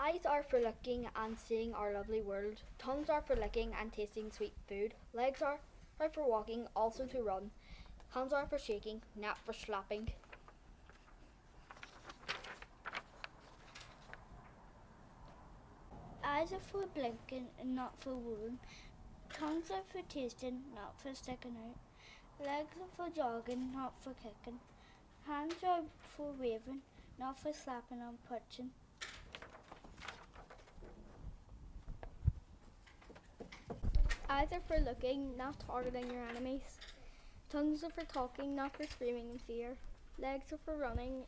Eyes are for looking and seeing our lovely world. Tongues are for licking and tasting sweet food. Legs are for walking, also to run. Hands are for shaking, not for slapping. Eyes are for blinking and not for wooing. Tongues are for tasting, not for sticking out. Legs are for jogging, not for kicking. Hands are for waving, not for slapping and punching. Eyes are for looking, not targeting your enemies. Tongues are for talking, not for screaming in fear. Legs are for running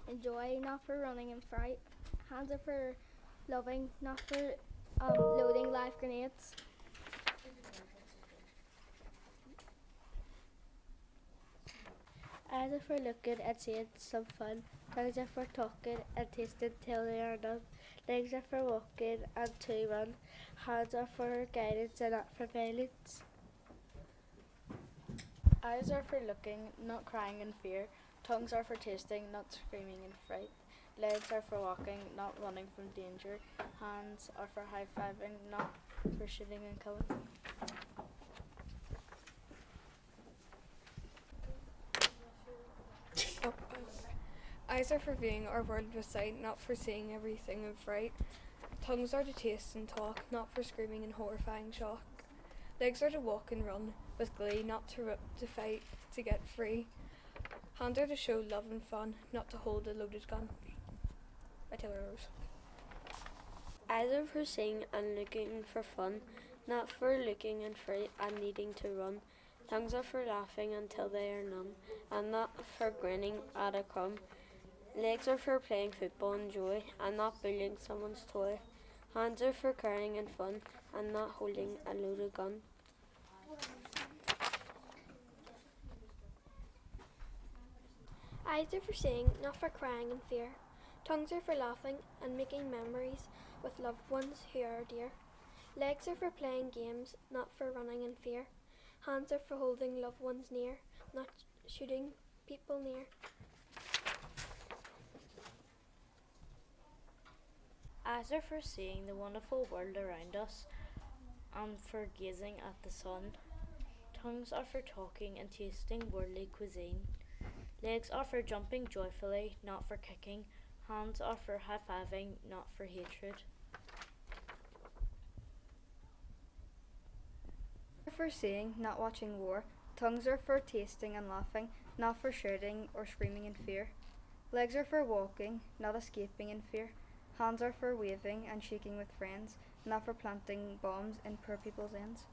in joy, not for running in fright. Hands are for loving, not for loading live grenades. Eyes are for looking and seeing some fun. Tongues are for talking and tasting till they are done. Legs are for walking and to run. Hands are for guidance and not for violence. Eyes are for looking, not crying in fear. Tongues are for tasting, not screaming in fright. Legs are for walking, not running from danger. Hands are for high-fiving, not for shooting and killing. Eyes are for viewing our world with sight, not for seeing everything in fright. Tongues are to taste and talk, not for screaming in horrifying shock. Legs are to walk and run with glee, not to fight to get free. Hands are to show love and fun, not to hold a loaded gun. By Taylor Rose. Eyes are for seeing and looking for fun, not for looking in fright and needing to run. Tongues are for laughing until they are numb, and not for grinning at a crumb. Legs are for playing football in joy, and not bullying someone's toy. Hands are for caring in fun, and not holding a loaded gun. Eyes are for seeing, not for crying in fear. Tongues are for laughing and making memories with loved ones who are dear. Legs are for playing games, not for running in fear. Hands are for holding loved ones near, not shooting people near. Eyes are for seeing the wonderful world around us and for gazing at the sun. Tongues are for talking and tasting worldly cuisine. Legs are for jumping joyfully, not for kicking. Hands are for high-fiving, not for hatred. Eyes are for seeing, not watching war. Tongues are for tasting and laughing, not for shouting or screaming in fear. Legs are for walking, not escaping in fear. Hands are for waving and shaking with friends, not for planting bombs in poor people's ends.